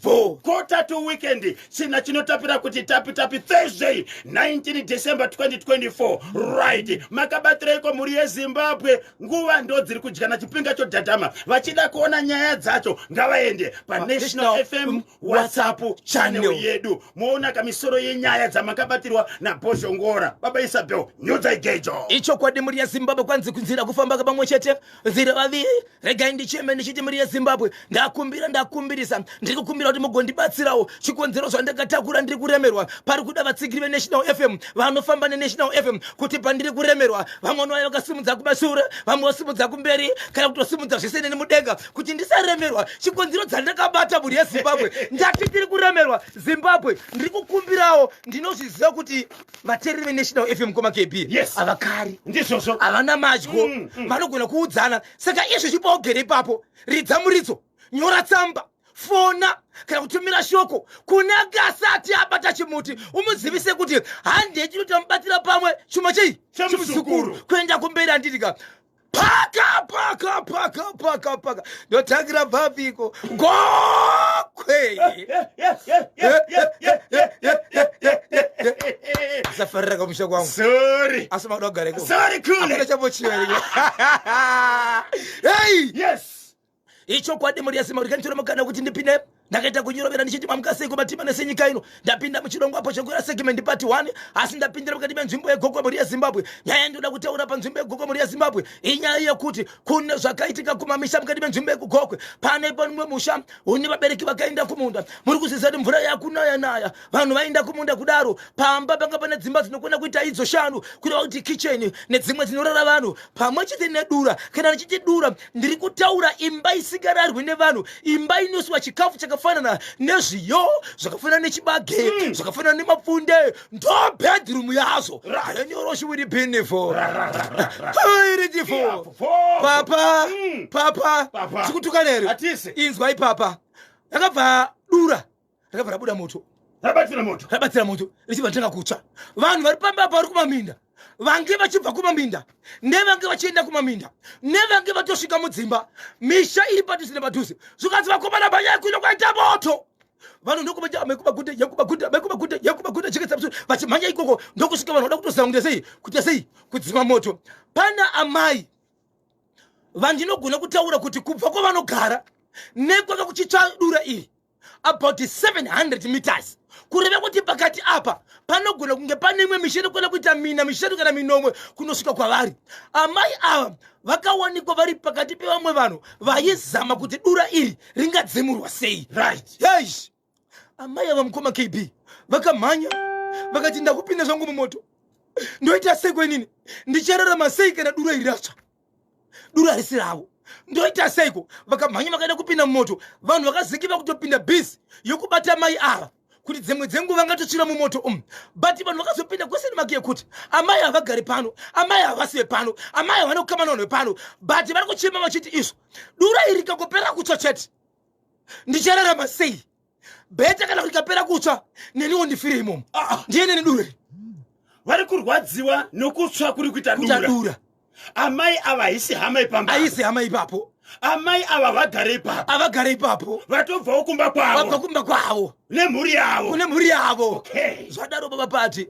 vo quarter to weekend sina chinotapira kuti tapi Thursday 19 December 2024 right makabatireko muri yeZimbabwe nguva ndo dziri kudyana chipinga chodhadhama vachida kuona nyaya dzacho ngavaende paNational FM WhatsApp channel yedu muona kamisoro yenyaya dzamakabatirwa naBoshongora baba Isabel nyudza igejo icho kwadi muri yeZimbabwe kwanzi kunzira kufamba pamwe chete zira vaviri rega ndicheme ndichiti muri yeZimbabwe ndakumbirisa ndiri kukumbira kuti mugondibatsirawo chikonzero zvandakatakura ndiri kuremerwa pari kuda vatsigiri veNational FM vanofamba neNational FM kuti pandiri kuremerwa vamwe vayo vakasimudza kumashure vamwe vasimudza kumberi kana kutosimudza zvese nemudenga kuti ndisaremerwa chikonzero dzandakabata muri yeZimbabwe ndati tiri kuremerwa Zimbabwe ndiri kukumbirawo ndinozviziva kuti vateereri veNational FM koma KB avakari ndizvozvo avana madyo vanogona kuudzana saka izvo chipogere ipapo ridza muridzo nyora tsamba fona kana kutumira shoko kuna gasati abata chimuti umuzivise kuti hande chinotamubatira pamwe chuma chei chimusukuru kuenda kumberi anditika paka ndotangira bhabhiko gokwe safarira kamusha kwangu sorry asi makuda kugareko sorry cool akuna chamochiwa hey yes icho kwadi muri yeZimbabwe kanditora makana kuti ndipinde ndakaita kunyorovera ndichiti mamukasei kumatima nesenyika ino ndapinda muchirongwa apo chokwera segment part 1 asi ndapindira mukati menzvimbo yegoko muri yeZimbabwe nyaya ndoda kutaura panzvimbo yegoko muri yeZimbabwe inyaya yekuti kune zvakaitika kumamisha mukati menzvimbo yegogokwe pane pamwe musha une vabereki vakaenda kumunda muri kuziva kuti mvura yakunaya vanhu vaenda kumunda kudaro pamba panga pane dzimba dzinokona kuita idzo shanu kureva kuti kitchen nedzimwe dzinorara vanhu pamwe chete nedura kana ndichiti dura ndiri kutaura imba isigararwi nevanhu imba inoswa chikafu zvakafanana nezviyo zvakafanana nechibage zvakafanana nemapfunde ndo bedroom yazo anyoroshi wiri beautiful papa chikutukana here inzwai papa rakabva dura rakabva rabuda moto rabatsira moto richibva tanga kutsva vanhu vari pamba vari kumaminda vange vachibva kumaminda nevange vachienda kumaminda nevange vatosvika mudzimba misha iri padhuze nepadhuze zvikadzi vakomana banyaya kuino kwaita moto vanhu ndokubaguda chikatsa vachimhanya ikoko ndokusvika vanhu vada kutozama kuti sei kudzima moto pana amai vandinogona kutaura kuti kubva kwavanogara nekwaka kuchitsva dura iri about 700 meters kureva kuti pakati apa panogona kunge pane imwe misha inokona kuita mina mishanu kana minomwe kunosvika kwavari amai ava vakawanikwa vari pakati pevamwe vanhu vaizama kuti dura iri ringadzimurwa sei right yes amai ava mukoma KB vakamhanya vakati ndakupinda zvangu mumoto ndoita sei kwenini ndichararama sei kana dura iri ratsva dura harisi ravo ndoita seiko vakamhanya vakaenda kupinda mumoto vanhu vakazikiva kutopinda bhisi yokubata mai ava kuti dzimwe dzenguva vangatotsvira mumoto but vanhu vakazopinda kwese nemaki yekuti amai havagari pano amai havasive pano amai havana kukamana vanhu pano but vari kuchema vachiti izvo dura iri rikangopera kutsva chete ndichararama sei bheta kana rikapera kutsva neniwo ndifire imomo ndiye neni dura vari kurwadziwa nokutsva kuri kuita dura amai ava haisi hama ipamba haisi hama ipapo amai ava vagare ipapo vatobvawo kumba kwavo nemhuri yavo zvadaro baba pati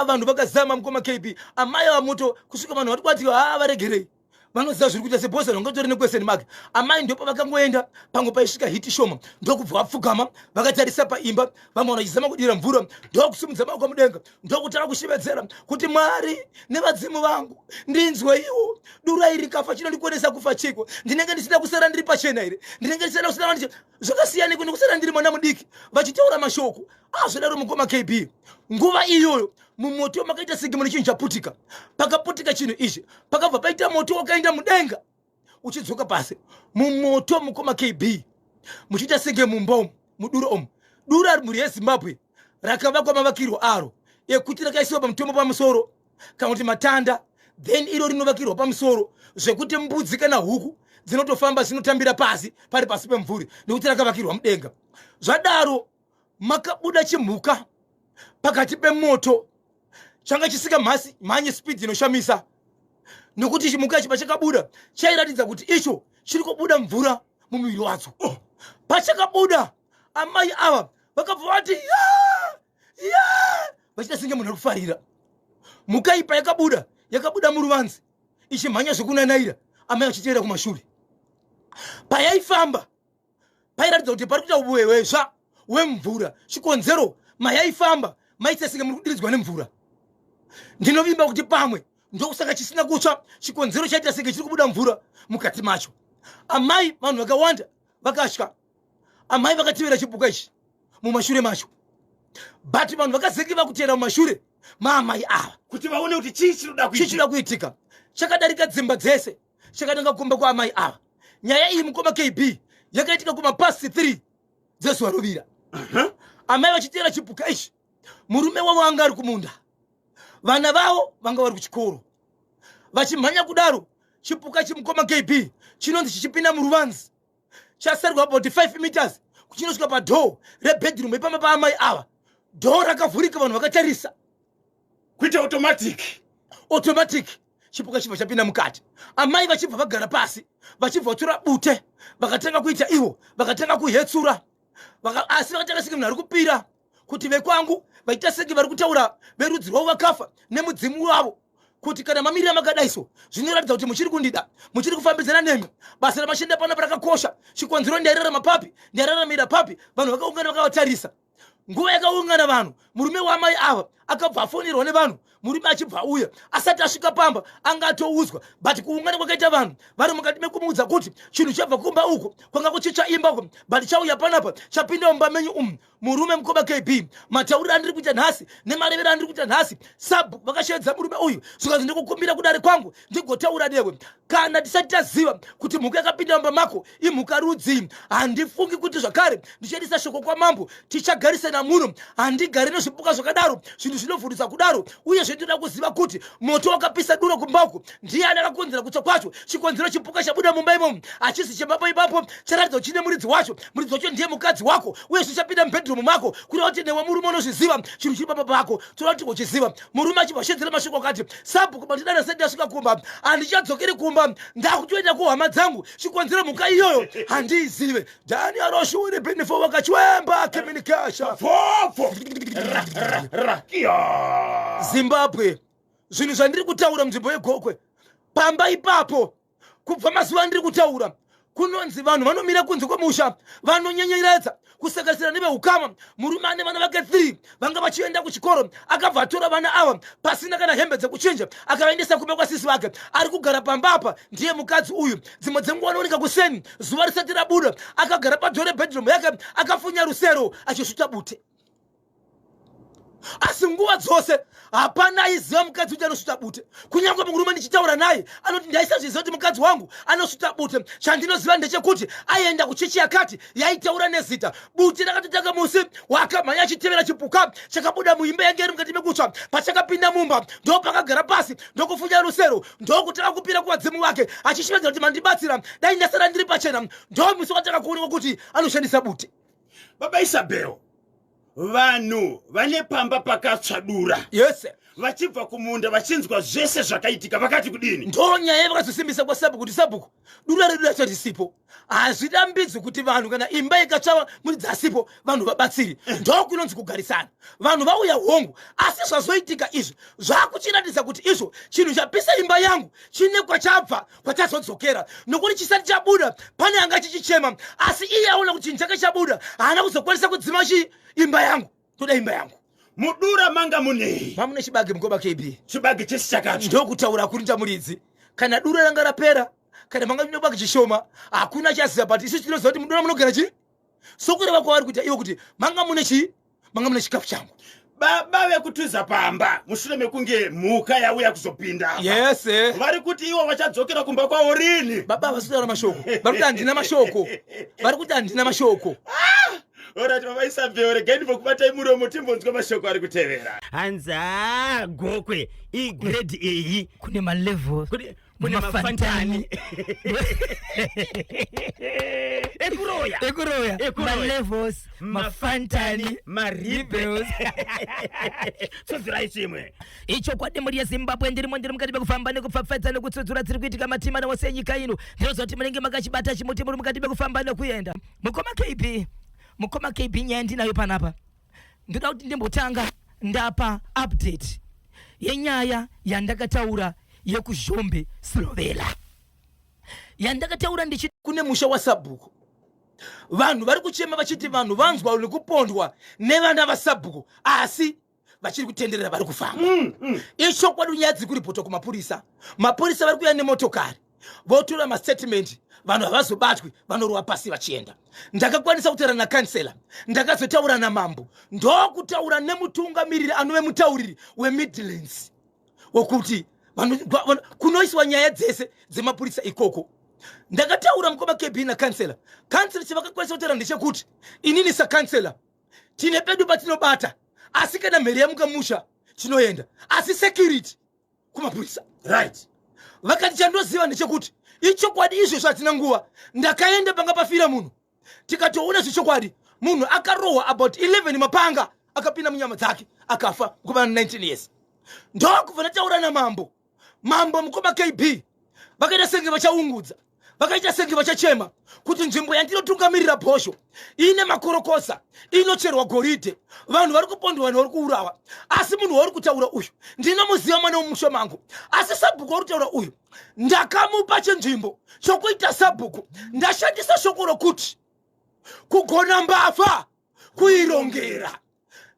vanhu vakazama mukoma KB amai ava moto kusvika vanhu vari varegerei vanoziva zviri kuita sebhosa rongotori nekweseni make amai ndopa vakangoenda pamwe paisvika hiti shoma ndokubva vapfugama vakatarisa paimba vamwe vanhu vachizama kudira mvura ndokusumudza maoko mudenga ndokutara kushevedzera kuti Mwari nevadzimu vangu ndinzweiwo dura iri kafa chinondikonesa kufa chiko ndinenge ndisina kusara ndiri pachena here ndinenge ndisina kusara zvakasiyana kusara ndiri mwana mudiki vachitaura mashoko zvodaro mukoma KB nguva iyoyo mumoto makaita segimoni chinhu chaputika pakaputika chinhu ichi pakabva paita moto wakaenda mudenga uchidzoka pasi mumoto mukoma KB muchiita senge mumba mudura dura muri yeZimbabwe rakavakwa mavakirwo aro ekuti rakaisiwa pamutombo pamusoro kana kuti matanda then iro rinovakirwa pamusoro zvekuti mbudzi kana huku dzinotofamba dzinotambira pasi pari pasi pemvuri nekuti rakavakirwa mudenga zvadaro makabuda chimhuka pakati pemoto changa chisika mhanye speed inoshamisa nokuti chimhuka ichi pachakabuda chairatidza kuti icho chiri kubuda mvura mumuviri wacho pachakabuda amai ava vakabva vati vachita senge munhu ari kufarira. Mukaipa yakabuda muruvanzi ichimhanya zvekunanaira, amai vachiteera kumashure. Payaifamba pairatidza kuti pari kuita uwewezva hwemvura. Chikonzero mayaifamba maita senge muri kudiridzwa nemvura. Ndinovimba kuti pamwe ndokusaka chisina kutsva, chikonzero chaita senge chiri kubuda mvura mukati macho. Amai vanhu vakawanda vakatya. Amai vakatevera chipuka ichi mumashure macho, but vanhu vakazengeva kuteera mumashure maamai ava kuti vaone kuti chii chichida kuitika. Chakadarika dzimba dzese, chakatanga kumba kwaamai ava. Nyaya iyi mukoma KB yakaitika kumapasi 3 dzezuva rovira. Amai vachiteera chipuka ichi, murume wavo anga ari kumunda, vana vavo vanga vari kuchikoro. Vachimhanya kudaro, chipuka chimukoma KB chinonzi chichipinda muruvanzi, chasarirwa about 5 meters kuchinosvika padhoo rebedroom ipamba paamai ava. Dhoo rakavhurika, vanhu vakatarisa kuita automatic. Chipuka chibva chapinda mukati. Amai vachibva vagara pasi, vachibva vatora bute, vakatanga kuita ivo, vakatanga kuhetsura, asi vakatanga senge munhu ari kupira, kuti vekwangu vaita senge vari kutaura verudzi rwavo vakafa nemudzimu wavo, kuti kana mamirira makadaiso zvinoratidza kuti muchiri kundida, muchiri kufambidzana nemi, basa ramashenda pano parakakosha. Chikonzero ndairarama papi, ndairaramira papi. Vanhu vakaungana vakavatarisa. Nguva yakaungana vanhu, murume waamai ava akabva afonirwa nevanhu, murume achibva auya. Asati asvika pamba anga atoudzwa, but kuungana kwakaita vanhu vari mukati mekumuudza kuti chinhu chabva kumba uko kwanga kuchicha imba uko, but chauya panapa chapinda mumba menyu umu. Murume mukoma KB, matauriro andiri kuita nhasi nemarevero andiri kuita nhasi, sabhu vakashedza murume uyu zvikazvi ndikukumbira kudare kwangu ndigotaura newe. Kana tisati taziva kuti mhuka yakapinda mumba mako imhuka rudzi, handifungi kuti zvakare ndichaendesa shoko kwamambo tichagarisana muno. Handigari nezvipuka zvakadaro, zvinhu zvinovhurisa kudaro. Uye zvinotoda kuziva kuti moto wakapisa duro kumbauko ndiani akakonzera kutsa kwacho. Chikonzero chipuka chabuda mumba imomo hachisi chembapo ipapo, charatidza kuti chine muridzi wacho. Muridzi wacho ndiye mukadzi wako, uye zvichapinda mubhedroom mako kureva kuti newe murume unozviziva chinhu chiri pamba pako. Toda kuti uchiziva. Murume achibva shedzera mashoko akati, sabhuku bandidana sati ndasvika kumba handichadzokeri kumba, ndakutoenda kuhama dzangu. Chikonzero mhuka iyoyo handiizive. Daniel Oshuri Benefo wakachwemba communication Zimbabwe. Zvinhu zvandiri kutaura munzvimbo yeGokwe pamba ipapo, kubva mazuva andiri kutaura, kunonzi vanhu vanomira kunze kwemusha vanonyenyeredza kusakarisira nevehukama. Murume ane vana vake 3 vanga vachienda kuchikoro, akabva atora vana ava pasina kana hembe dzekuchinja akavaendesa kumba kwasisi vake. Ari kugara pamba apa ndiye mukadzi uyu. Dzimwe dzenguva anooneka kuseni zuva risati rabuda, akagara padhoo rebhedroom yake akafunya rusero achisvuta bute. Asi nguva dzose hapana aiziva mukadzi kuti anosvuta bute. Kunyange murume ndichitaura naye anoti ndaisazviziva kuti mukadzi wangu anosvuta bute. Chandinoziva ndechekuti aienda kuchechi yakati yaitaura nezita. Bute rakatotanga musi wakamhanya achitevera chipuka chakabuda muimba yange iri mukati mekutsva. Pachakapinda mumba ndo pakagara pasi ndokufunya rusero, ndokutanga kupira kuvadzimu wake achishivedzera kuti mandibatsira dai ndasara ndiri pachena. Ndo musi wakatanga kuonekwa kuti anoshandisa bute. Baba Isabel, vanhu vane pamba pakatsvadura, yes, vachibva kumunda vachinzwa zvese zvakaitika vakati kudini? Ndo nyaya yavakazosimbisa kwaSabhuku kuti Sabhuku dura redu racho risipo. Hazvidambidzwi kuti vanhu kana imba ikatsva muri dzasipo vanhu vabatsiri. Ndo kunonzi kugarisana. Vanhu vauya hongu, asi zvazoitika izvi zvakuchiratidza kuti izvo chinhu chapisa imba yangu chine kwachabva kwachazodzokera. Nokuti chisati chabuda pane anga chichichema, asi iye aona kuti chinhu chake chabuda haana kuzokwanisa kudzima imba yangu. Toda imba yangu. Mudura manga munei? Mamune chibage mukoma KB. Chibage chesi chakatsva. Ndo kutaura kurinda muridzi. Kana dura ranga rapera, kana manga munobage chishoma, hakuna chaziva, but isu tinoziva kuti mudura munogara chi? Sokureva kwavari kuita iwo kuti manga mune chikafu changu. Baba vekutuza pamba mushure mekunge mhuka yauya kuzopinda. Yes. Vari kuti iwo vachadzokera kumba kwavo rini? Baba vasitaura mashoko. Vari kuti handina mashoko. Vari kuti handina mashoko. Orati Baba Isabel, regai kubatai muromo timbonzwa mashoko ari kutevera. Hanza Gokwe grade A kune ma levels kune mafantani ekuroya ma levels mafantani maribels tsodzirai chimwe icho kwademuri yeZimbabwe ndiri mukati bekufamba nekupfapfadza nekutsudzura dziri kuitika matima newose nyika ino ndinozoti munenge makachibata chimuti muri mukati bekufamba nekuyenda mukoma KB mukoma KB nyaya ndinayo panapa ndoda kuti ndimbotanga ndapa update yenyaya yandakataura yekuzhombe Slovela yandakataura ndichi kune musha wa Sabhuku vanhu vari kuchema vachiti vanhu vanzwa nekupondwa nevana vaSabhuku asi vachiri kutenderera vari kufamba ichokwadi nyaya dziri kuripota kumapurisa mapurisa vari kuya nemotokari votora mastatement vanhu havazobatwi vanorowa pasi vachienda ndakakwanisa kutaura nakansela ndakazotaura namambo ndokutaura nemutungamiriri anove mutauriri weMidlands wokuti kunoiswa nyaya dzese dzemapurisa ikoko ndakataura mukoma KB nakansela kansela chivakakwanisa kutaura ndechekuti inini sakansela tine pedu patinobata asi kana mheri yamukamusha chinoenda asi security kumapurisa right vakati chandoziva ndechekuti ichokwadi izvozvo hatina nguva ndakaenda panga pafira munhu tikatoona zvichokwadi munhu akarohwa about 11 mapanga akapinda munyama dzake akafa kuva 19 years ndokubva ndataura namambo mukoma KB vakaita senge vachaungudza vakaita senge vachachema kuti nzvimbo yandinotungamirira bhosho ine makorokosa inocherwa goridhe vanhu vari kupondwa vanhu vari kuurawa asi munhu wauri kutaura uyu ndinomuziva mwana womusha mangu asi Sabhuku vari kutaura uyu ndakamupa chinzvimbo chokuita Sabhuku ndashandisa shoko rokuti kugona mbavha kuirongera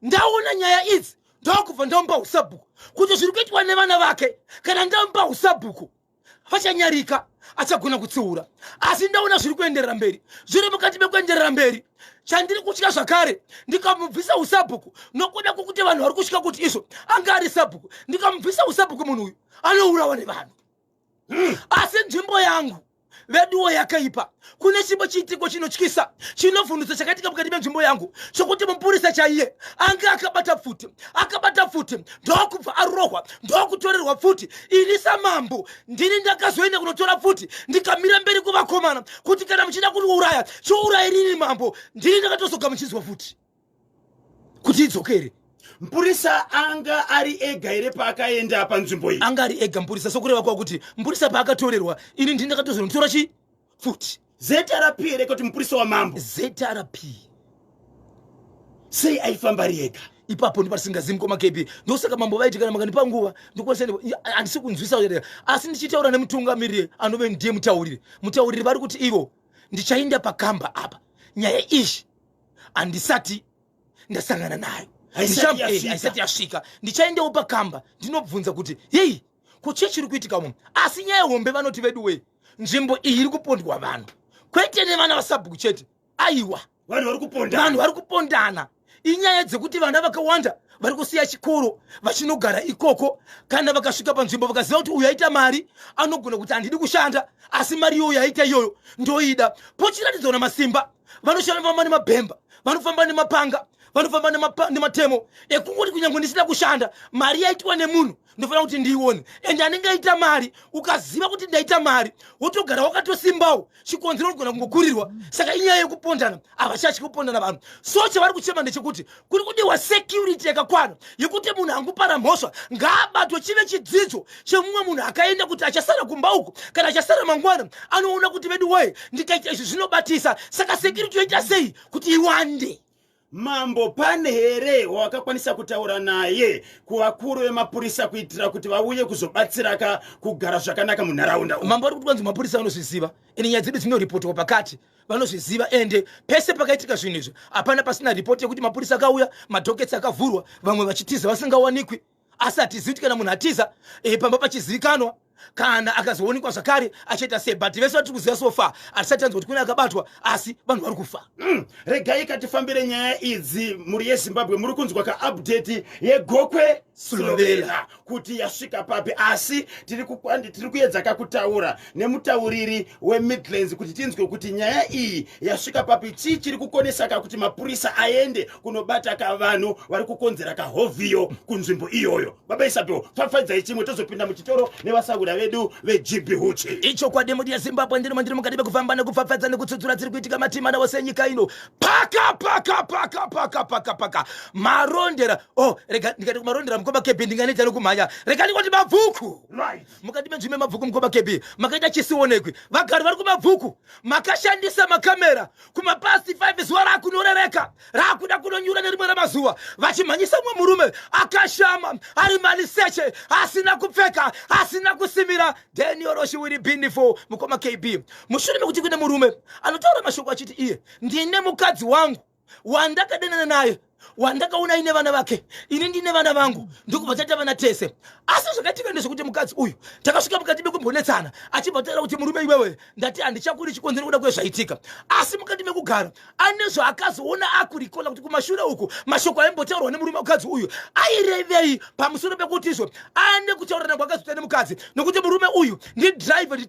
ndaona nyaya idzi ndokubva ndomupa uSabhuku kuti zviri kuitwa nevana vake kana ndamupa uSabhuku vachanyarika achagona kutsiura asi ndaona zviri kuenderera mberi zviri mukati mekuenderera mberi chandiri kutya zvakare ndikamubvisa uSabhuku nokuda kwokuti vanhu vari kusvika kuti izvo anga ari Sabhuku ndikamubvisa uSabhuku munhu uyu anourawa nevanhu asi nzvimbo yangu veduwo yakaipa kune chimwe chiitiko chinotyisa chinovhundutsa chakaitika mukati menzvimbo yangu chokuti mupurisa chaiye anga akabata futi ndokubva arohwa ndokutorerwa futi ini samambo ndini ndakazoenda kunotora futi ndikamira mberi kuvakomana kuti kana muchida kuniuraya chiurayirini mambo ndini ndakatozogamuchidzwa futi kuti idzokere mpurisa anga ari ega here paakaenda panzvimbo iyi anga ari ega mpurisa sokureva kwavo kuti mpurisa paakatorerwa ini ndini ndakatozonotora chi futi ZRP here kuti mupurisa wamambo ZRP sei aifamba ari ega ipapo ndipatisingazivi mukoma KB ndosaka mambo vaiti kana makandipa nguva handisi kunzwisa asi ndichitaura nemutungamiriri anove ndiye mutauriri vari kuti ivo ndichaenda pakamba apa nyaya izvi handisati ndasangana nayo haisati yasvika ndichaendawo pakamba ndinobvunza kuti yei kuchii chiri kuitika munhu asi nyaya hombe vanoti veduwe nzvimbo iyi iri kupondwa vanhu kwete nevana vaSabhuku chete aiwa vanhu vari kupondana inyaya dzekuti vana vakawanda vari kusiya chikoro vachinogara ikoko kana vakasvika panzvimbo vakaziva kuti uyu aita mari anogona kuti handidi kushanda asi mari iyoyo aita iyoyo ndoida pochiratidzwa namasimba vanofamba nemabhemba vanofamba nemapanga vanofamba nematemo ekungoti kunyange ndisina kushanda mari yaitwa nemunhu ndofanira kuti ndiione ende anenge aita mari ukaziva kuti ndaita mari wotogara wakatosimbawo chikonzero unogona kungokurirwa saka inyaya yekupondana havachatyi kupondana vanhu so chavari kuchema ndechekuti kuri kudiwa security yakakwana yekuti munhu angopara mhosva ngaabatwe chive chidzidzo chemumwe munhu akaenda kuti achasara kumba uko kana achasara mangwana anoona kuti vedu weye ndikaita izvi zvinobatisa saka security yoita sei kuti iwande mambo pane here wakakwanisa kutaura naye kuvakuru vemapurisa kuitira kuti vauye kuzobatsiraka kugara zvakanaka munharaunda mambo ari kuti kwanzi mapurisa vanozviziva ene nyaya dzedu dzinoripotwa pakati vanozviziva ende pese pakaitika zvinhu izvi hapana pasina ripoti yekuti mapurisa akauya madhoketsi akavhurwa vamwe vachitiza vasingawanikwi asi hatizivi kuti kana munhu atiza pamba pachizivikanwa kana akazoonekwa zvakare achaita sei but vese vatiri kuziva sofa hatisati tanzwa kuti kune akabatwa asi vanhu vari kufa regai katifambire nyaya idzi muri yeZimbabwe muri kunzwa kaupdate yegokwe Slovela kuti yasvika papi asi tiri kuedza kakutaura nemutauriri weMidlands kuti tinzwe kuti nyaya iyi yasvika papi chii chiri kukonesaka kuti mapurisa aende kunobata kavanhu vari kukonzera kahovhiyo kunzvimbo iyoyo baba Isabewo pfapfadzai chimwe tozopinda muchitoro nevasauri vatsaura vedu veGP Huchi. icho kwa demo ya Zimbabwe ndiri mukati bekufamba nekufafadza nekutsudzura dziri kuitika matimana wose nyika ino paka marondera rega ndikati kumarondera mukoma kebi ndinganeta nokumhanya rega ndikoti mabvuku mukati menzvimbe mabvuku mukoma kebi makaita chisionekwi vagari vari kumabvuku makashandisa makamera kumapasti 5 zuva rakunorereka rakuda kunonyura nerimwe ramazuva vachimhanyisa mumwe murume akashama ari maliseche asina kupfeka asina kusimira Daniel Oshiwiri Bindifo mukoma KB mushure mekuti kune murume anotaura mashoko achiti iye ndine mukadzi wangu wandakadanana naye wandakaona ine vana vake ini ndine vana vangu ndikubva taita vana tese asi zvakaitika ndezvekuti mukadzi uyu takasvika mukati mekumbonetsana achibva taura kuti murume iwewe ndati handichakuri chikonzero kuda kwezvaitika asi mukati mekugara ane zvaakazoona akurikola kuti kumashure uku mashoko aimbotaurwa nemurume mukadzi uyu airevei pamusoro pekuti izvo ane kutaurana kwakazoita nemukadzi nokuti murume uyu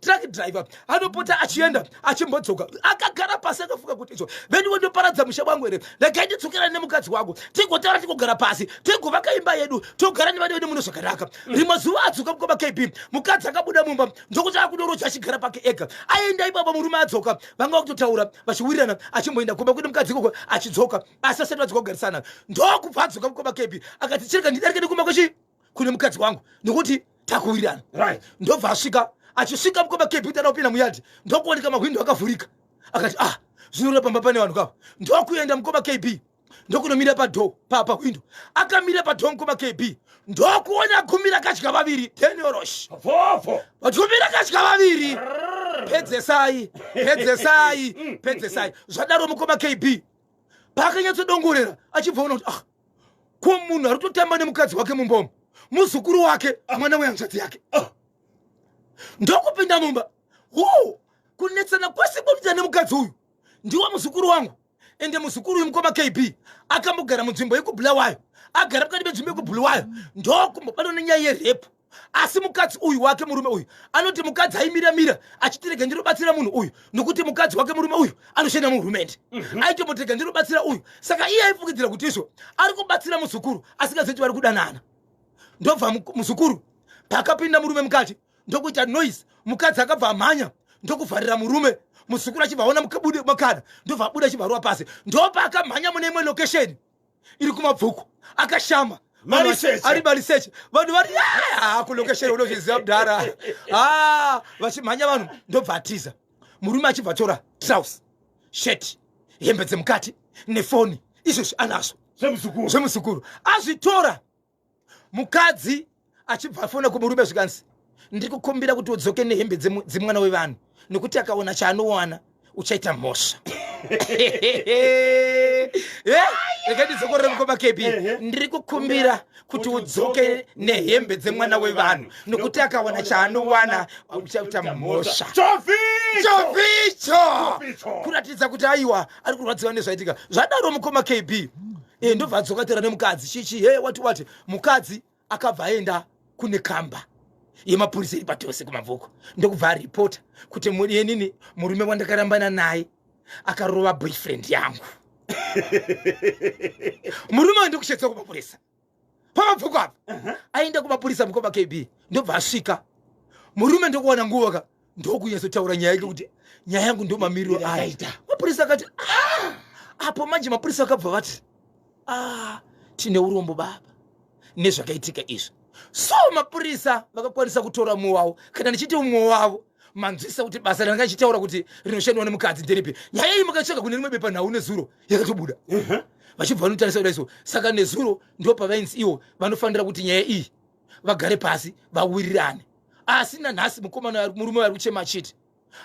truck driver anopota achienda achimbodzoka akagara pasi akafunga kuti izvo vendiwe ndoparadza musha wangu here regai ndidzokera nemukadzi wangu tigotaura tigogara pasi tigovaka imba yedu togara nevana vedu muno zvakanaka rimwe zuva adzoka mukoma KB mukadzi akabuda mumba ndokuti akudoroja achigara pake ega aenda ipapa murume adzoka vanga vakutotaura vachiwirirana achimboenda kumba kuti mukadzi ikoko achidzoka asi asati vadzoka kugarisana ndokubva adzoka mukoma KB akati chireka ndidarike ndikumba kune mukadzi wangu nokuti takuwirirana ndobva asvika achisvika mukoma KB tana kupinda muyadhi ndokuoneka mahwindo akavhurika akati zvinoreva pamba pane vanhu kava ndokuenda mukoma KB ndokunomira pahwindo akamira padho mukoma KB ndokuona gumi rakadya vaviri Deniorosh gumi rakadya vaviri pedzesai zvadaro mukoma KB pakanyatsodongorera achibvaona kuti ko munhu ari kutotamba nemukadzi wake mumbomo muzukuru wake mwana wehanzvadzi yake ndokupinda mumba kunetsana kwese kwekuita nemukadzi uyu ndiwa muzukuru wangu ende muzukuru uyu mukoma KB akambogara munzvimbo yekubhulawayo agara pakati penzvimbo yekubhulawayo ndokumbobadwa nenyaya yerepu asi mukadzi uyu wake murume uyu anoti mukadzi aimiramira achitirega ndirobatsira munhu uyu nokuti mukadzi wake murume uyu anoshanda muhurumende aitombotirega ndirobatsira uyu saka iye aifungidzira kuti izvo ari kubatsira muzukuru asingazoti vari kudanana ndobva muzukuru pakapinda murume mukati ndokuita noise mukadzi akabva amhanya ndokuvharira murume muzukuru achibva aona makana ndobva abuda achibvarwa pasi ndopa akamhanya mune imwe location iri kumabvuku akashama ari maliseche vanhu vari kulokesheni unozviziva mudhara vachimhanya vanhu ndobva atiza murume achibva tora trouse shet hembe dzemukati nefoni izvozvi anazvo zvemuzukuru azvitora mukadzi achibva afona kumurume zvikanzi ndiri kukumbira kuti udzoke nehembe dzemwana wevanhu nokuti akaona chaanowana uchaita mhosva rekandidzokorere mukoma KB ndiri kukumbira kuti udzoke nehembe dzemwana wevanhu nokuti akaona chaanowana uchaita mhosva chovicho kuratidza kuti aiwa ari kurwadziwa nezvaitika zvadaro mukoma KB ndobva adzoka tera nemukadzi chichi wati mukadzi akabva aenda kune kamba yemapurisa iri padhose kumabvuku ndokubva aripota kuti yenini murume wandakarambana naye akarova boyfriend yangu murume wandikushedza kumapurisa pamabvuku apa aenda kumapurisa mukoma KB ndobva asvika murume ndokuwana nguva ndokunyazotaura nyaya yake kuti nyaya yangu ndo mamiriro aita mapurisa akati apo manje mapurisa akabva vati tine urombo baba nezvakaitika izvi so mapurisa vakakwanisa kutora mumwe wavo kana ndichiti mumwe wavo manzwisa kuti basa ranga ichitaura kuti rinoshandwa nemukadzi nderipi nyaya iyi makacheka kune rimwe bepa nhau nezuro yakatobuda vachibva vanotarisa kuda izvo saka nezuro ndo pavainzi ivo vanofanira kuti nyaya iyi vagare pasi vawirirane asi nanhasi mukomana murume vari kuchema achiti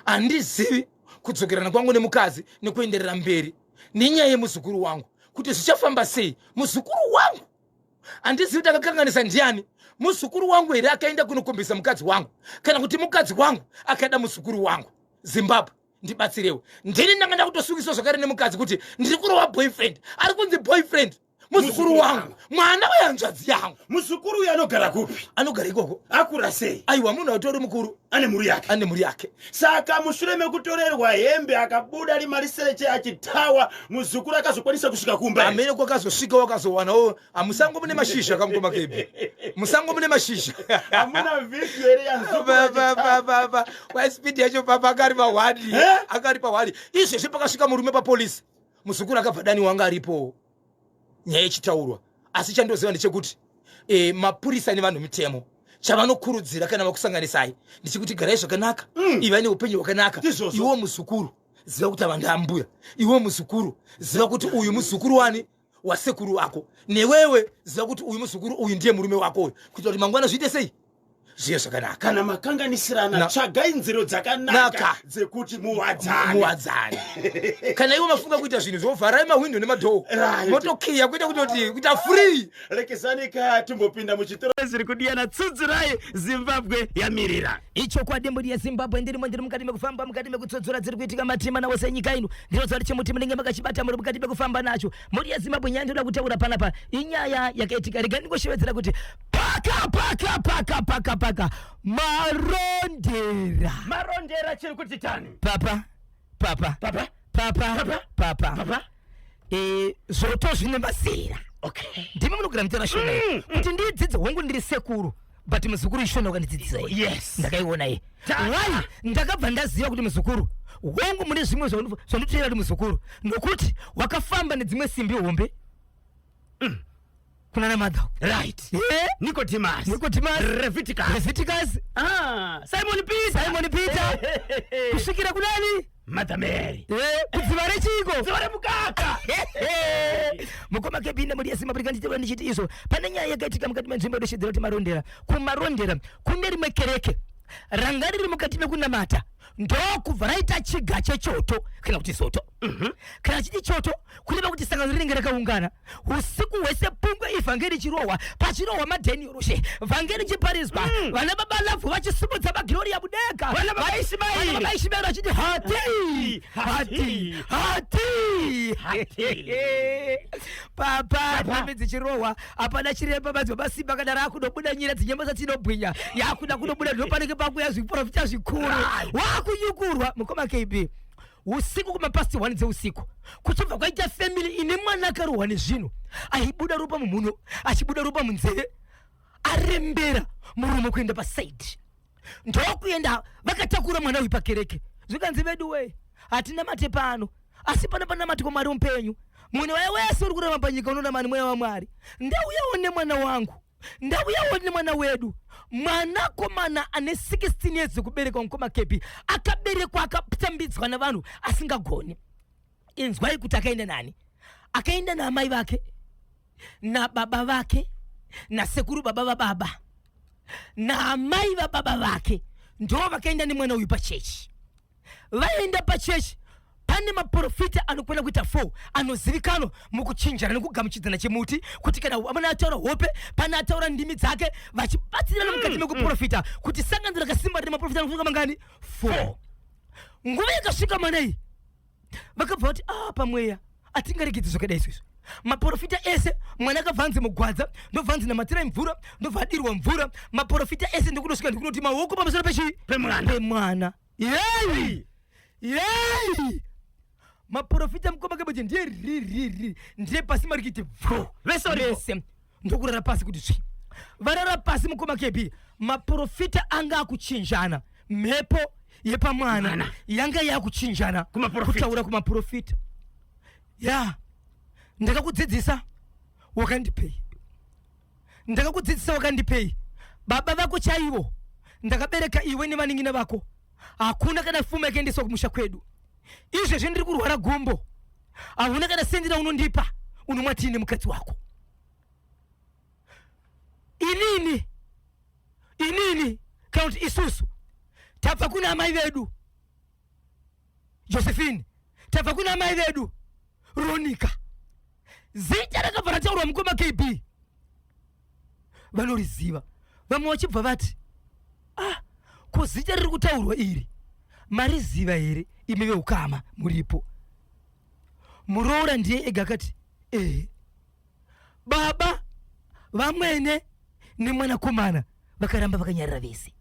handizivi kudzokerana kwangu nemukadzi nekuenderera mberi nenyaya yemuzukuru wangu kuti zvichafamba sei muzukuru wangu handizivi takakanganisa ndiani muzukuru wangu here akaenda kunokombesa mukadzi wangu kana kuti mukadzi wangu akaida muzukuru wangu Zimbabwe ndibatsirewo ndini ndanga ndakutosungisa zvakare nemukadzi kuti ndiri kurova boyfriend ari kunzi boyfriend muzukuru wangu, mwana wehanzvadzi yangu. Muzukuru uyu anogara kupi? Anogara ikoko. Akura sei? Aiwa, munhu atori mukuru ane mhuri yake. ane mhuri yake. Saka mushure mekutorerwa hembe akabuda ari mariseche achitawa, muzukuru akazokwanisa kusvika kumba. Amene kwakazosvika wakazowanawo, amusango mune mashisha kamukoma kebi. Musango mune mashisha. Amuna video ere yanzukuru. Baba, kwa speed yacho papa akari pahwadi. Akari pahwadi. Izvezvi pakasvika murume papolisi. Muzukuru akabva dani wanga aripo. Nyaya ichitaurwa. Asi chandoziva ndechekuti mapurisa nevanhu mutemo chavanokurudzira kana vakusanganisai ndechekuti garai zvakanaka, iva neupenyu hwakanaka. Iwo muzukuru ziva kuti ava ndaambuya. Iwo muzukuru ziva kuti uyu muzukuru wani wasekuru wako. Newewe ziva kuti uyu muzukuru uyu ndiye murume wako uyu. Kuitira kuti mangwana zviite sei? Zviye zvakanaka. Kana makanganisirana tsvagai nzira dzakanaka dzekuti muwadzane. Kana iwo mafunga kuita zvinhu zvovharai mahwindo nemadhoo motokhiya kuita free. Rekezani timbopinda muchitoro. Zviri kudiyana, tsudzurai Zimbabwe yamirira. Icho kwa dembo ya Zimbabwe ndiri mukati mekufamba mukati mekutsodzora dziri kuitika matima nawo senyika ino. Ndiro zvari chemuti munenge makachibata muri mukati mekufamba nacho. Muri ya Zimbabwe nyandoda kutaura panapa inyaya yakaitika. Rega ndingoshevedzera kuti paka marondera chiri kuti tani. Papa zvoto zvine mazera. Okay. Ndimi munogara mutara shona kuti ndidzidze hongu ndiri sekuru, but muzukuru ishona ukandidzidzisa. Yes. Ndakaiona ye. Wai ndakabva ndaziva kuti muzukuru hongu mune zvimwe zvanditoyera kuti muzukuru nokuti wakafamba nedzimwe simbi hombe. Kuna namadha. Right. Nicodemus. Leviticus. Simon Peter. Kusvikira kudani? Mother Mary. Kudziva rechiko. Dziva remukaka. Mukoma kebinde muri yasima briganditwa ndichiti izo. Pane nyaya yakaitika mukati menzvimbo yedeshedzera kuti marondera. Kumarondera kune rimwe kereke rangari riri mukati mekunamata. Ndokubva raita chiga chechoto kana kuti soto. Kana chiti choto kureva kuti sangano rinenge rakaungana usiku hwese pungwe ivhangeri chirohwa pachirohwa madheni yoroshe vhangeri chiparizwa vana baba lavhu vachisimudza magirori yabudeka vana baba Ismaili vachiti hati papa pamedzi chirohwa apana chiremba madzibaba simba kana rakunobuda nyira dzinyemba dzatinobwinya yakuda kunobuda ndopaneke pakuya zviprofita zvikuru wakunyukurwa mukoma KB usiku kumapasti 1 dzeusiku kuchibva kwaita family ine mwana akarohwa nezvinhu aibuda ropa mumhuno achibuda ropa munzeve arembera murume kuenda pasaidi ndokuenda vakatakura mwana uyu pakereke zvikanzi vedu we hatina mate pano asi pana mati kwamwari mupenyu mune waye wese uri kurama panyika unoda mani mweya wamwari ndauyawo nemwana wangu ndauyawo nemwana wedu mwanakomana ane 16 years kuberekwa mukoma kepi akaberekwa akatambidzwa navanhu asingagoni. Inzwai kuti akaenda nani? Akaenda naamai vake na baba vake na sekuru baba vababa na amai vababa vake ndo vakaenda nemwana uyu pachechi. Vaenda pachechi pane maprofita anokwenda kuita 4 anozivikanwa mukuchinjana nekugamuchidzana chemuti kuti kana amana ataura hope pana ataura ndimi dzake vachibatsirana mukati mekuprofita kuti sangano rakasimba rine maprofita anokusvika mangani 4. Nguva yakasvika mwana iyi vakabva kuti pamweya atingaregedzi zvakadai izvozvo. Maprofita ese mwana akabva anzi mugwadza ndobva anzi namatira mvura ndobva adirwa mvura maprofita ese ndikunosvika ndikunoti maoko pamusoro pemwana. Yei maprofita mukoma kebuti ndiye pasi marikiti vese ndokurara pasi kuti zvi varara pasi mukoma kebi maprofita anga akuchinjana mhepo yepamwana yanga yakuchinjana kutaura kumaprofita. Ndakakudzidzisa wakandipei baba vako chaivo ndakabereka iwe nevaning'ina vako hakuna kana fuma yakaendeswa kumusha kwedu. Izvezvi ndiri kurwara gumbo hakuna kana sendira unondipa unomwatini mukadzi wako. Inini kana kuti isusu tabva kuna amai vedu Josephine, tabva kuna amai vedu Ronika, zita rakabva rataurwa mukoma KB vanoriziva. Vamwe vachibva vati ko zita riri kutaurwa iri mariziva here imi veukama muripo? Muroora ndiye ega akati baba vamwene nemwanakomana vakaramba vakanyarira vese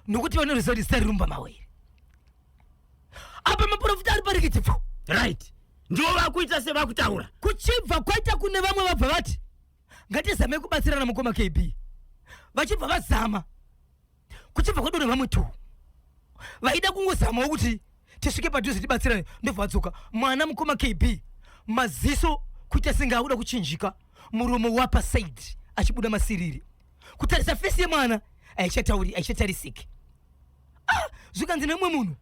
nokuti vanoziva kuti zita rirumba mawere. Apa maprofita ari parikiti pfu, right, ndivo vakuita sevakutaura. kuchibva kwaita kune vamwe vabva vati ngatizame kubatsirana mukoma KB, vachibva vazama kuchibva kwadona vamwe tu vaida kungozamawo kuti tisvike padhuze tibatsirane, ndobva vatsoka mwana mukoma KB maziso kuita senge akuda kuchinjika, muromo wapa side achibuda masiriri, kutarisa fesi yemwana aichatarisiki. Zvikanzi nemwe munhu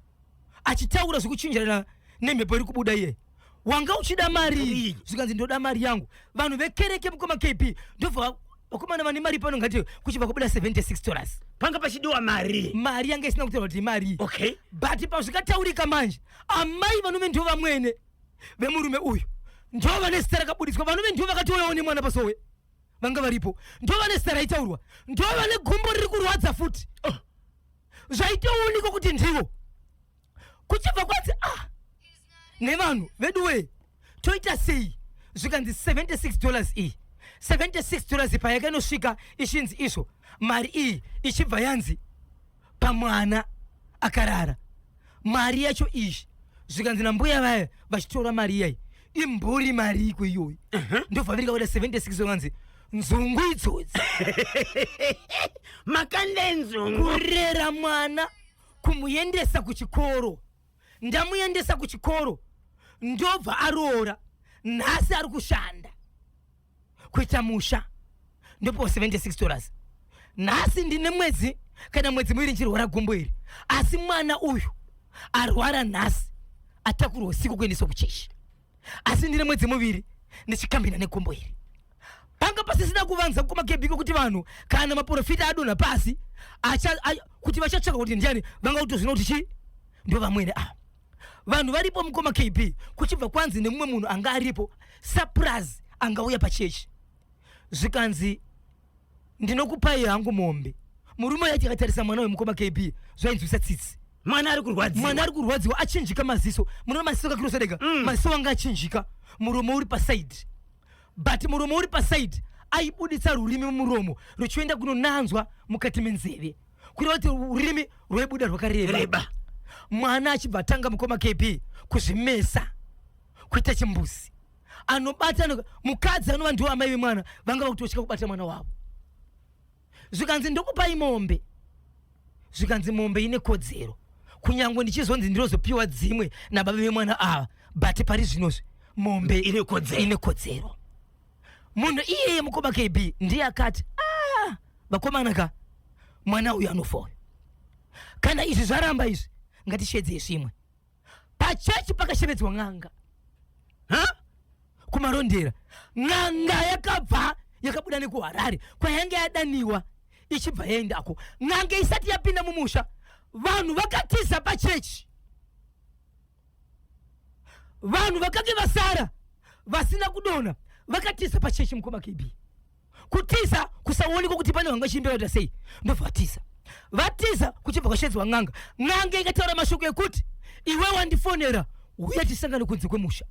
achitaura zvikuchinjana nemhepo iri kubuda iye, wanga uchida mari? Zvikanzi ndoda mari yangu. Vanhu vekereke mukoma KB ndobva vakomana vane mari pano ngati kuchibva kubuda $76 panga pachidiwa mari. Mari yanga isina kutaura kuti mari. Okay, But pazvikataurika manje amai vanove ndo vamwene vemurume uyu ndo vane zita rakabudiswa, vanove ndo vakatouyawo nemwana pasowe vanga varipo, ndo vane zita raitaurwa, ndo vane gumbo riri kurwadza futi. Zvaitoonekwa kuti ndivo kuchibva kwanzi nevanhu veduwe toita sei. Zvikanzi $76 iyi $76 payakanosvika ichinzi izvo mari iyi ichibva yanzi pamwana akarara, mari yacho izvi zvikanzi nambuya vaya vachitora mari iyai imburi mari iko iyoyi. Ndobva virika kuda $76 vanzi nzungu idzodzi makande nzungu, kurera mwana, kumuendesa kuchikoro. Ndamuendesa kuchikoro ndobva aroora, nhasi ari kushanda kuita musha, ndopo $76. Nhasi ndine mwedzi kana mwedzi muviri nchirwara gumbo iri, asi mwana uyu arwara nhasi atakurwa usiku kuendeswa kuchechi, asi ndine mwedzi muviri ndichikambina negumbo iri. Panga pasisina kuvanza kukoma KB kuti vanhu kana maprofita adona pasi kuti vachatsvaka kuti ndiani vanga kutozvina kuti chii ndo vamwene vanhu varipo mukoma KB. Kuchibva kwanzi nemumwe munhu anga aripo surprise angauya pachechi, zvikanzi ndinokupai hangu mombe. Murume yacho akatarisa mwana wemukoma KB zvainzwisa tsitsi. mwana ari kurwadziwa achinjika maziso, munoona maziso kakirosedeka, maziso anga achinjika, muromo uri paside. But muromo uri paside aibuditsa rurimi mumuromo ruchienda kunonanzwa mukati menzeve, kureva kuti rurimi rwaibuda rwakareba. Mwana achibva tanga mukoma KB kuzvimesa kuita chimbuzi, anobata mukadzi anova ndiwo amai vemwana vanga vakutosvika kubata mwana wavo. Zvikanzi ndokupai mombe, zvikanzi mombe ine kodzero, kunyange ndichizonzi ndinozopiwa dzimwe nababa vemwana ava, but pari zvinozvi mombe ine kodzero. Munhu iyeye mukoma KB ndiye akati vakomanaka mwana uyu anofa. Kana izvi zvaramba izvi ngatishedzeye zvimwe. Pachechi pakashevedzwa n'anga kumarondera, n'anga yakabva yakabuda nekuHarare kwayanga yadaniwa ichibva yaendako. N'anga isati yapinda mumusha vanhu vakatiza pachechi, vanhu vakange vasara vasina kudona vakatiza pachechi mukoma KB. Kutiza kusaonekwa kuti pane vanga chimbera kuti sei, ndobva vatiza. Vatiza kuchibva kwashedzwa n'anga. N'anga ikataura mashoko ekuti iwe wandifonera uya tisangane kunze kwemusha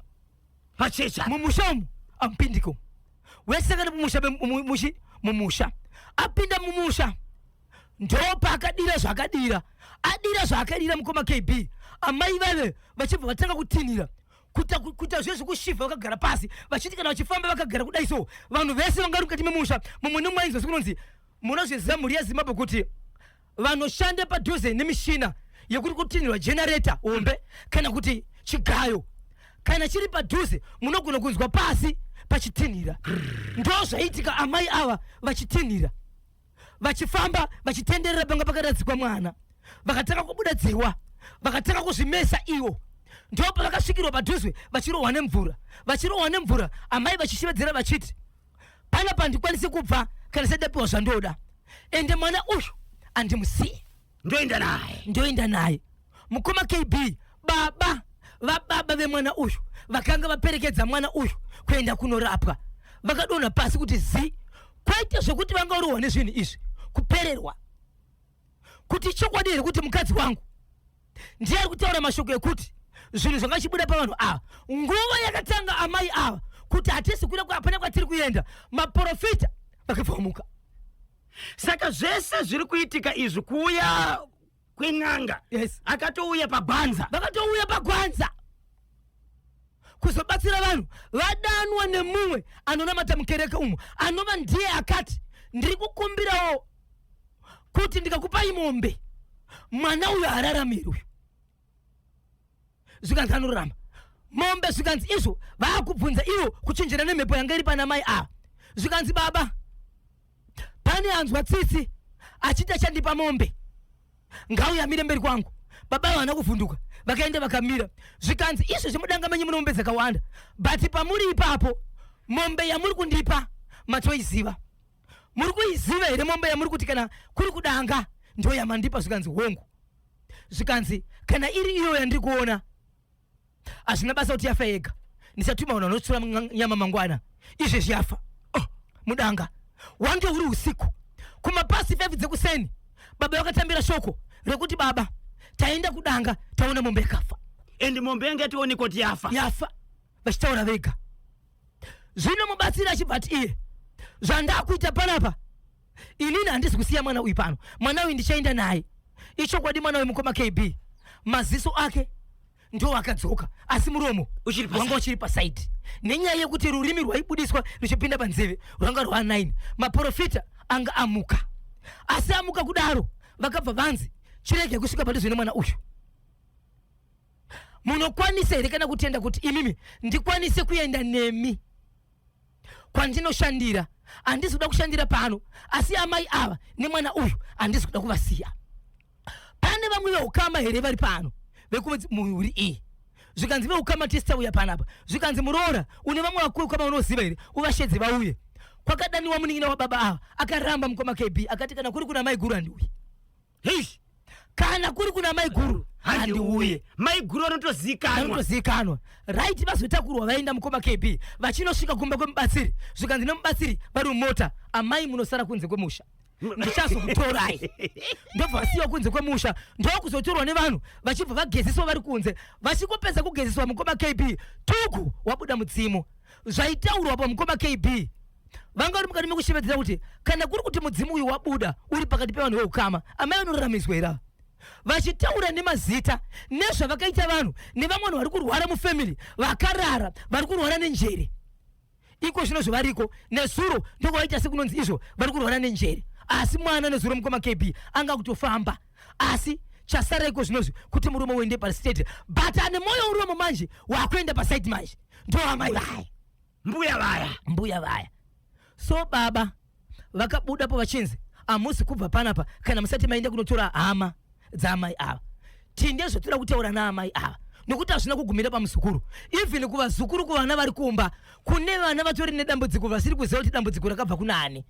pachecha mumusha umu ampindiko, wesangane mumusha apinda mumusha ndopa akadira zvakadira, adira zvakadira mukoma KB. Amai vave vachibva vatanga kutinira kuita zvezvi kushivha vakagara pasi vachiti kana vachifamba vakagara kudai so vanhu vese vangari mukati memusha. Mumwe nemumwe ainzwa sekunonzi munozviziva mhuri yeZimbabwe kuti vanoshanda padhuze nemishina yekuti kutinirwa generator ombe kana kuti chigayo kana chiri padhuze munogona kunzwa pasi pachitinira. Ndo zvaitika amai ava vachitinira vachifamba vachitenderera panga pakaradzikwa mwana, vakataka kubuda dziwa, vakataka kuzvimesa iwo. Ndopa vakasvikirwa padhuze vachirohwa nemvura, amai vachishevedzera vachiti panapa handikwanisi kubva kana sedapiwa zvandoda, ende mwana uyu andimusiye, ndoenda naye. Mukoma KB vababa vemwana uyu vakanga vaperekedza mwana uyu kuenda kunorapwa vakadonha pasi kuti kwaita zvokuti vangarohwa nezvinhu izvi kupererwa, kuti chokwadi here kuti mukadzi wangu ndiye ari kutaura mashoko ekuti zvinhu zvangachibuda pavanhu ava. Nguva yakatanga amai ava kuti hatisi kuda apana kwatiri kuenda maprofita vakapfamuka. Saka zvese zviri kuitika izvi kuuya kwen'anga. Yes. Akatouya pagwanza. Vakatouya pagwanza kuzobatsira vanhu vadanwa nemumwe anonamata mukereke umo anova ndiye akati ndiri kukumbirawo kuti ndikakupai mombe mwana uyu hararamirwe. Zvikanzi anorarama mombe, zvikanzi izvo vaakubvunza ivo kuchinjira nemhepo yanga iri pana mai ava. Zvikanzi baba, pane anzwa tsitsi achita chandipa mombe, ngauya amire mberi kwangu. Baba vana kuvhunduka vakaenda vakamira. Zvikanzi izvo zvimudanga menyu mune mombe dzakawanda, but pamuri ipapo mombe yamuri kundipa matoiziva. Muri kuiziva here mombe yamuri kuti kana kuri kudanga ndo yamandipa? Zvikanzi hongu. Zvikanzi kana iri iyo yandiri kuona hazvina basa kuti yafa yega, ndichatuma vanhu vanotsura nyama mangwana izvezvi yafa. Mudanga wange uri usiku kumapasi 5 dzekuseni baba vakatambira shoko rekuti baba taenda kudanga taona mombe yakafa. Endi mombe yange yationekwa kuti yafa. Vachitaura vega. Zvino mubatsiri achibva ati iye zvandakuita panapa inini handisi kusiya mwana uyu pano, mwana uyu ndichaenda naye. Ichokwadi mwana uyu mukoma KB maziso ake ndo akadzoka asi muromo wanga uchiri pasaidi nenyaya yekuti rurimi rwaibudiswa ruchipinda panzeve rwanga rwa9. Maprofita anga amuka, asi amuka kudaro vakabva vanzi chirege kusvika padhuze nemwana uyu. Munokwanisa here kana kutenda kuti imimi ndikwanise kuenda nemi kwandinoshandira? Handisi kuda kushandira pano, asi amai ava nemwana uyu handisi kuda kuvasiya. Pane vamwe veukama here vari pano vekumuri iyi? Zvikanzi veukama tisitauya panapa. Zvikanzi muroora une vamwe vakuru kama unoziva here uvashedze vauye. Kwakadaniwa munin'ina wababa ava akaramba mukoma KB akati kana kuri kuna mai guru handiuye. Kana kuri kuna mai guru handiuye. Mai guru anotozikanwa right. Vazotakurwa vaenda mukoma KB vachinosvika kumba kwemubatsiri. Zvikanzi nemubatsiri vari mumota, amai munosara kunze kwemusha, ndichazokutorai. Ndobva vasiyiwa kunze kwemusha, ndokuzotorwa nevanhu vachibva vagezeswa vari kunze. Vachingopedza kugezeswa mukoma KB tugu wabuda mudzimu. Zvaitaurwa pamukoma KB vanga uri mukati mekushevedzera kuti kana kuri kuti mudzimu uyu wabuda uri pakati pevanhu veukama, amai vanoraramiswa here. Vachitaura nemazita nezvavakaita vanhu nevamwe vanhu vari kurwara mufamily vakarara vari kurwara nenjere. Iko zvino zvovariko nezuro ndokuvaita sekunonzi izvo vari kurwara nenjere, asi mwana nezuro mukoma KB anga kutofamba. Asi chasara iko zvinozvi kuti murume uende pastate, but ane moyo uromo manje wakuenda pasaidi manje ndo amai vaya, mbuya vaya. So baba vakabudapo vachinzi hamusi kubva panapa kana musati maenda kunotora hama dzamai ava. Tinde zvotoda kutaura naamai ava nokuti hazvina kugumira pamuzukuru. Even kuvazukuru kuvana vari kumba kune vana vatori nedambudziko vasiri kuziva kuti dambudziko rakabva kuna ani.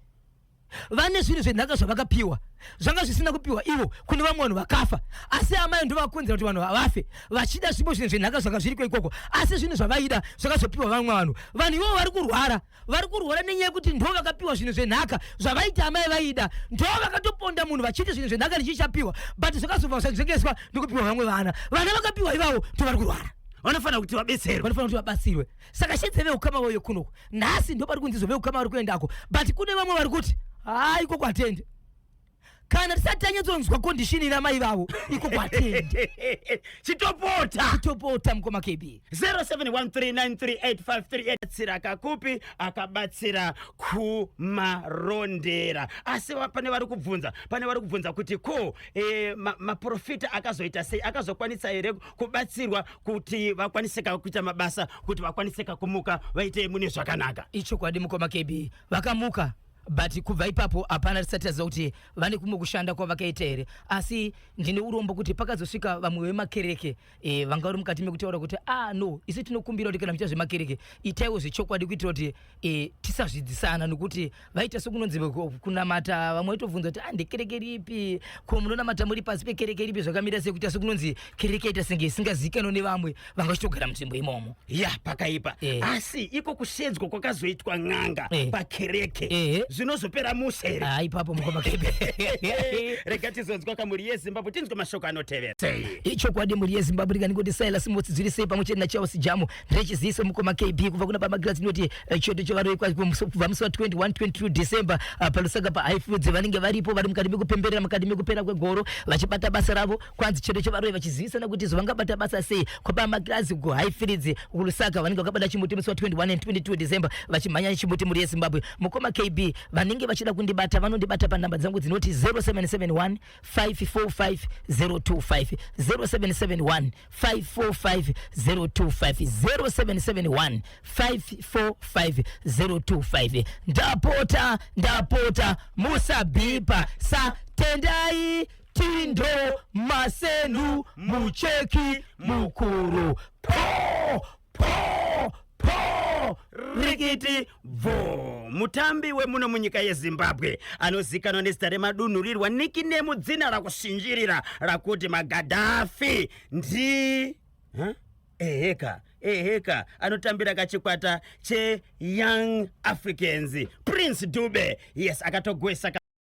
Vane zvinhu zvenhaka zvavakapiwa zvanga zvisina kupiwa ivo kune vamwe vanhu vakafa, asi amai ndo vakonzera kuti vanhu vafe vachida zvimwe zvinhu zvenhaka zvanga zviriko ikoko, asi zvinhu zvavaida zvakazopiwa vamwe vanhu. Vanhu ivo vari kurwara nenyaya yekuti ndo vakapiwa zvinhu zvenhaka zvavaita amai vaida, ndo vakatoponda munhu vachiti zvinhu zvenhaka ndichichapiwa, but zvakazobva zvazengeswa ndokupiwa vamwe vana vakapiwa ivavo ndo vari kurwara. Vanofana kuti vabatsirwe. Saka shedze veukama voyo kunoko nhasi ndo pari kunzizo veukama vari kuendako, but kune vamwe vari kuti hai iko kwatende. Kana tisati tanyatsonzwa kondishini ina mai vavo iko kwatende. Chitopota mukoma KB 0713938538 batsira kakupi akabatsira kumarondera. Asi pane vari kubvunza kuti ko maprofita akazoita sei, akazokwanisa here kubatsirwa kuti vakwaniseka kuita mabasa, kuti vakwaniseka kumuka vaite mune zvakanaka? Ichokwadi mukoma KB vakamuka, but kubva ipapo hapana risati raziva kuti vane kumwe kushanda kwavakaita here. Asi ndine urombo kuti pakazosvika vamwe vemakereke vanga vari mukati mekutaura kuti no, isi tinokumbira kuti kana muita zvemakereke itaiwo zvechokwadi kuitira kuti tisazvidzisana, nokuti vaita sekunonzi kunamata vamwe vaitobvunza kuti ndekereke ripi, ko munonamata muri pasi pekereke ripi, zvakamira sei kuita sekunonzi kereke ita senge isingazivikanwa nevamwe vanga vachitogara munzvimbo imomo. Pakaipa. Asi iko kushedzwa kwakazoitwa n'anga pakereke zvinozopera museri ipapo mukoma KB rega tizonzwa kamuri yezimbabwe tinzwe mashoko anotevera ichokwadi muri yezimbabwe rikaningoti Silas Motsidziri sei pamwe chete naChelsea Jamu ndirechiziso mukoma KB kubva kuna pamagirazi inoti choto chovaroikwa kubva musi wa 21-22 December palusaka paHighfields vanenge varipo vari mukati mekupemberera mukati mekupera kwegoro vachibata basa ravo kwanzi choto chovaroi vachizivisana kuti zvavangabata basa sei kwapamagirazi kuHighfields kulusaka vanenge vakabata chimuti musi wa 21 and 22 December vachimhanya chimuti muri yezimbabwe mukoma KB vanenge vachida kundibata vanondibata panhamba dzangu dzinoti 0771 545 025 0771 545 025 0771 545 025 ndapota musabhipa satendai tindo masenu mucheki mukuru po rikiti vo mutambi wemuno munyika yezimbabwe anozikanwa nezita remadunhurirwa nikinemu dzina rakushinjirira rakuti magadhafi ndi eheka anotambira kachikwata cheYoung Africans Prince Dube yes akatogwesa